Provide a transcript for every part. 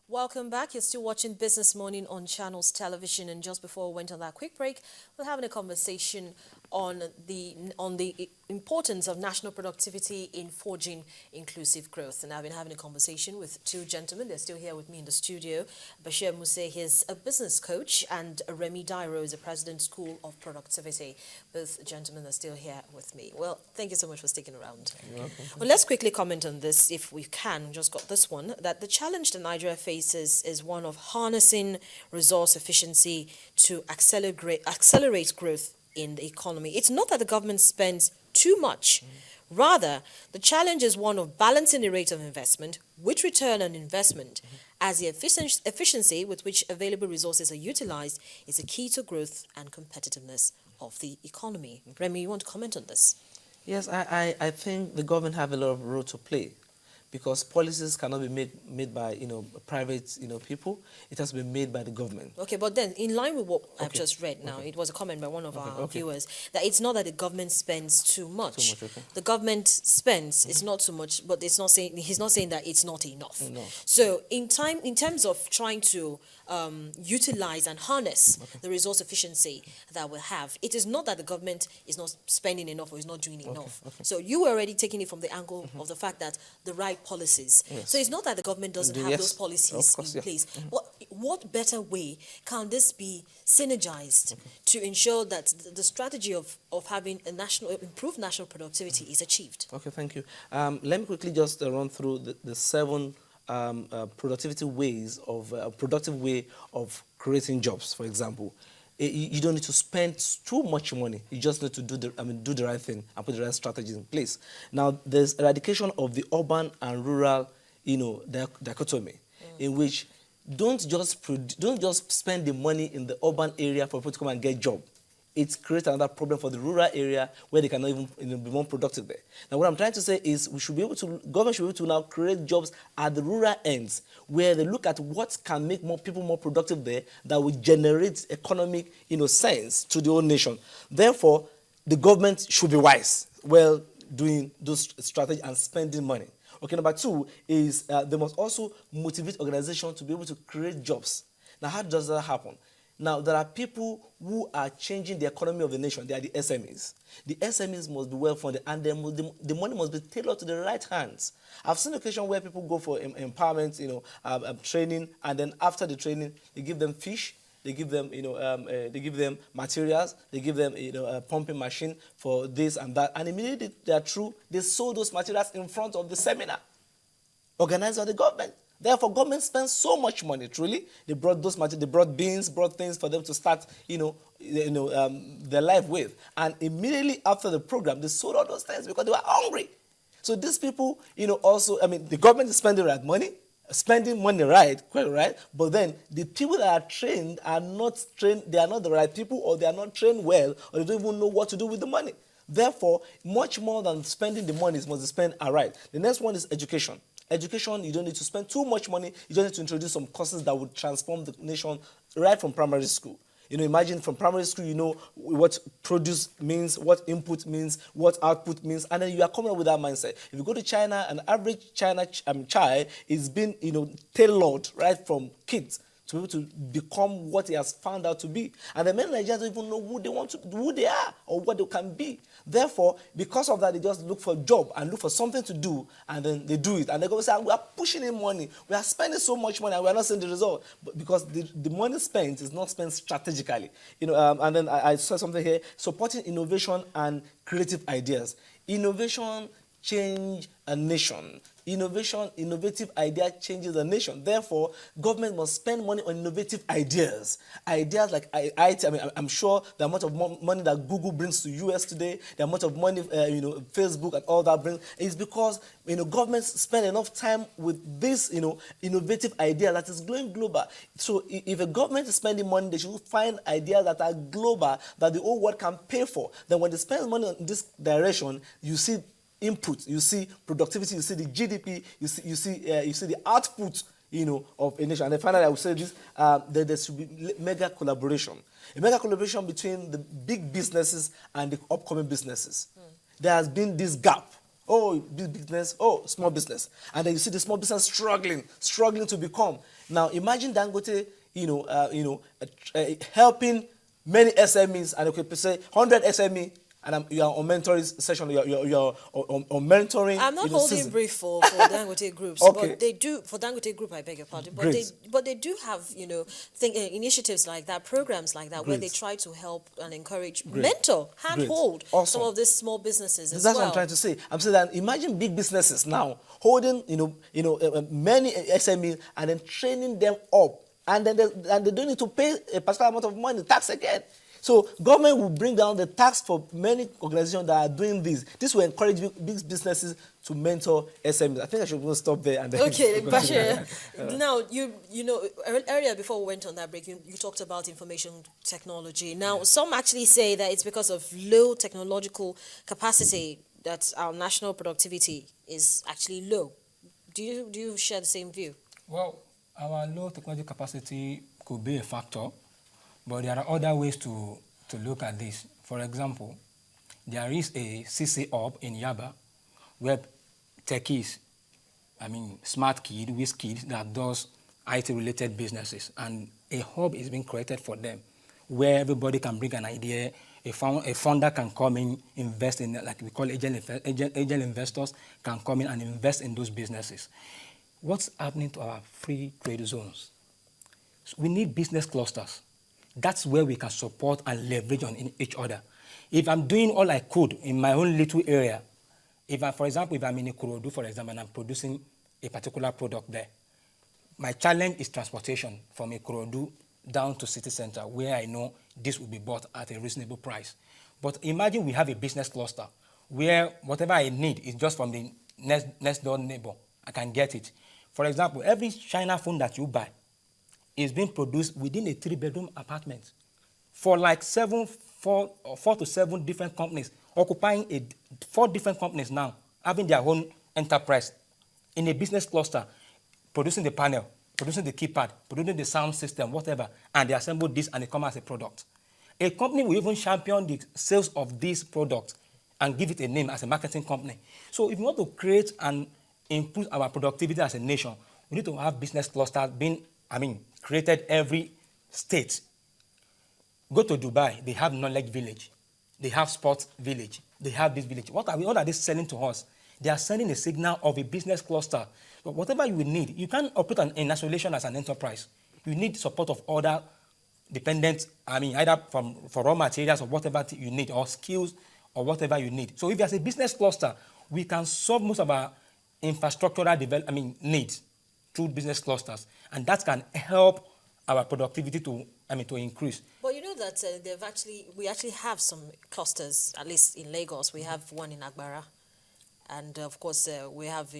Welcome back. You're still watching Business Morning on Channels Television, and just before we went on that quick break, we're having a conversation on the importance of national productivity in forging inclusive growth. And I've been having a conversation with two gentlemen. They're still here with me in the studio. Bashir Muse, he's a business coach, and Remy Dairo is the president School of Productivity. Both gentlemen are still here with me. Well, thank you so much for sticking around. Well, let's quickly comment on this, if we can. Just got this one, that the challenge that Nigeria faces is one of harnessing resource efficiency to accelerate growth in the economy. It's not that the government spends too much. Rather, the challenge is one of balancing the rate of investment with return on investment, as the efficiency with which available resources are utilized is a key to growth and competitiveness of the economy. Remy, you want to comment on this? Yes, I think the government have a lot of role to play, because policies cannot be made by private people. It has to be made by the government. Okay, but then in line with what I've just read now, it was a comment by one of our viewers that it's not that the government spends too much. The government spends, it's not too much, but it's not saying he's not saying that it's not enough. So in terms of trying to utilize and harness the resource efficiency that we have, it is not that the government is not spending enough or is not doing enough. So you were already taking it from the angle of the fact that the right policies. So it's not that the government doesn't have those policies in place. What better way can this be synergized to ensure that the strategy of having a improved national productivity is achieved? Okay, thank you. Let me quickly just run through the seven productive way of creating jobs. For example, you don't need to spend too much money. You just need to do the right thing and put the right strategies in place. Now, there's eradication of the urban and rural, dichotomy, in which don't just spend the money in the urban area for people to come and get job. It creates another problem for the rural area where they cannot even be more productive there. Now, what I'm trying to say is government should be able to now create jobs at the rural ends, where they look at what can make more people more productive there, that will generate economic, sense to the whole nation. Therefore, the government should be wise while doing those strategies and spending money. Okay, number two is they must also motivate organizations to be able to create jobs. Now, how does that happen? Now, there are people who are changing the economy of the nation. They are the SMEs. The SMEs must be well funded, and the money must be tailored to the right hands. I've seen occasions where people go for empowerment, training, and then after the training, they give them fish, they give them, materials, they give them, a pumping machine for this and that, and immediately they are through, they sold those materials in front of the seminar, organized by the government. Therefore, government spends so much money. Truly, they brought those materials, they brought beans, brought things for them to start, their life with. And immediately after the program, they sold all those things because they were hungry. So these people, the government is spending money right, quite right. But then the people that are trained are not trained. They are not the right people, or they are not trained well, or they don't even know what to do with the money. Therefore, much more than spending the money must be spent aright. The next one is education. Education, you don't need to spend too much money. You just need to introduce some courses that would transform the nation right from primary school. Imagine from primary school, you know what produce means, what input means, what output means, and then you are coming up with that mindset. If you go to China, an average China child is being, tailored right from kids to be able to become what he has found out to be. And the many Nigerians don't even know who they are or what they can be. Therefore, because of that, they just look for a job and look for something to do, and then they do it. And they go say, we are pushing in money, we are spending so much money, and we are not seeing the result. But because the money spent is not spent strategically. And then I saw something here, supporting innovation and creative ideas. Innovation change a nation. Innovative idea changes a nation. Therefore, government must spend money on innovative ideas. Ideas like IT. I'm sure the amount of money that Google brings to US today, the amount of money Facebook and all that brings, is because governments spend enough time with this innovative idea that is going global. So if a government is spending money, they should find ideas that are global, that the whole world can pay for. Then when they spend money in this direction, you see input, you see productivity, you see the GDP, you see the output, of a nation. And then finally, I would say this: there should be mega collaboration, a mega collaboration between the big businesses and the upcoming businesses. There has been this gap Oh, big business, oh, small business. And then you see the small business struggling to become. Now imagine Dangote, helping many SMEs, and you could say 100 SME, and you are on mentoring session, you're on mentoring. I'm not holding season. brief for Dangote groups, Okay. but they do, for Dangote group, I beg your pardon, Great. but they do have, initiatives like that, programs like that, where they Great. try to help and encourage, Great. mentor, handhold Awesome. some of these small businesses as That's well. what I'm trying to say. I'm saying that imagine big businesses now holding, many SMEs and then training them up, and then they don't need to pay a particular amount of money, tax again. So government will bring down the tax for many organizations that are doing this. This will encourage big businesses to mentor SMEs. I think I should stop there and then. Okay, Bashir. Now, earlier before we went on that break, you talked about information technology. Now, some actually say that it's because of low technological capacity that our national productivity is actually low. Do you share the same view? Well, our low technology capacity could be a factor, but there are other ways to look at this. For example, there is a CC hub in Yaba where techies, smart kids, whiz kids that does IT-related businesses, and a hub is being created for them where everybody can bring an idea. A funder can come in, invest in, like we call angel investors, can come in and invest in those businesses. What's happening to our free trade zones? So we need business clusters. That's where we can support and leverage on each other. If I'm doing all I could in my own little area, for example, if I'm in Ikorodu, for example, and I'm producing a particular product there, my challenge is transportation from Ikorodu down to city center, where I know this will be bought at a reasonable price. But imagine we have a business cluster where whatever I need is just from the next door neighbor. I can get it. For example, every China phone that you buy is being produced within a 3-bedroom apartment for like 4 to 7 different companies, occupying 4 different companies now, having their own enterprise in a business cluster, producing the panel, producing the keypad, producing the sound system, whatever, and they assemble this and they come as a product. A company will even champion the sales of this product and give it a name as a marketing company. So if you want to create and improve our productivity as a nation, we need to have business clusters being, created every state. Go to Dubai, they have knowledge village, they have sports village, they have this village. What are they selling to us? They are sending a signal of a business cluster. But whatever you will need, you can't operate in isolation as an enterprise. You need support of other dependents, either for raw materials or whatever you need, or skills or whatever you need. So if there's a business cluster, we can solve most of our infrastructural needs through business clusters, and that can help our productivity to increase. But you know that we actually have some clusters, at least in Lagos. We have one in Agbara, and of course we have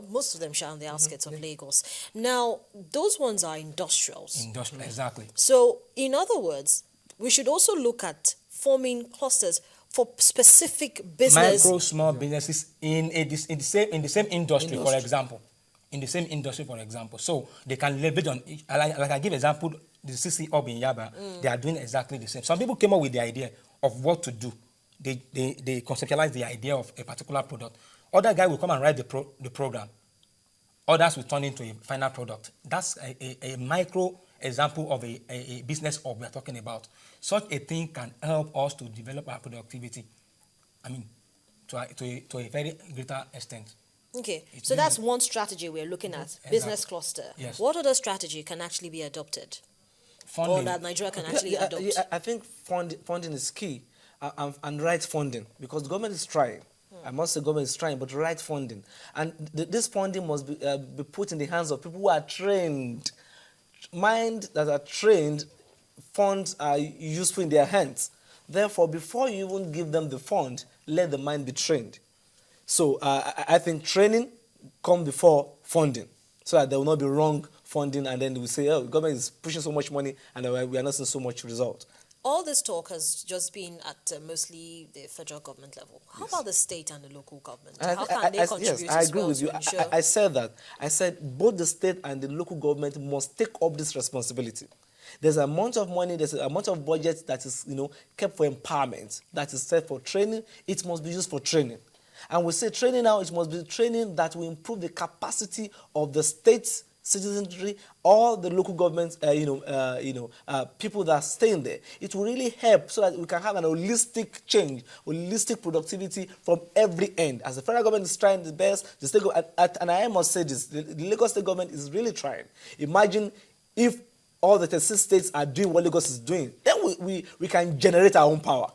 most of them are on the outskirts of Lagos. Now, those ones are industrials. Industrial, exactly. So, in other words, we should also look at forming clusters for specific business. Micro, small businesses in the same industry, for example. In the same industry, for example. So they can leverage on, like I give example, the CC Hub in Yaba, they are doing exactly the same. Some people came up with the idea of what to do. They conceptualize the idea of a particular product. Other guy will come and write the program. Others will turn into a final product. That's a micro example of a business hub we are talking about. Such a thing can help us to develop our productivity, to a very greater extent. Okay, so that's one strategy we're looking at, business cluster. Yes. What other strategy can actually be adopted? Funding. Or that Nigeria can actually adopt? I think funding is key, and right funding, because the government is trying. I must say government is trying, but right funding. And this funding must be put in the hands of people who are trained. Mind that are trained, funds are useful in their hands. Therefore, before you even give them the fund, let the mind be trained. So I think training comes before funding, so that there will not be wrong funding, and then we say, oh, the government is pushing so much money and we are not seeing so much result. All this talk has just been at mostly the federal government level. How about the state and the local government? How can they contribute? Yes, I agree with you. I said that. I said both the state and the local government must take up this responsibility. There's an amount of money, there's an amount of budget that is kept for empowerment, that is set for training. It must be used for training. And we say training now, it must be training that will improve the capacity of the state citizenry, all the local governments, people that are staying there. It will really help so that we can have an holistic change, holistic productivity from every end. As the federal government is trying the best, the state and I must say this, the Lagos state government is really trying. Imagine if all the 36 states are doing what Lagos is doing, then we can generate our own power.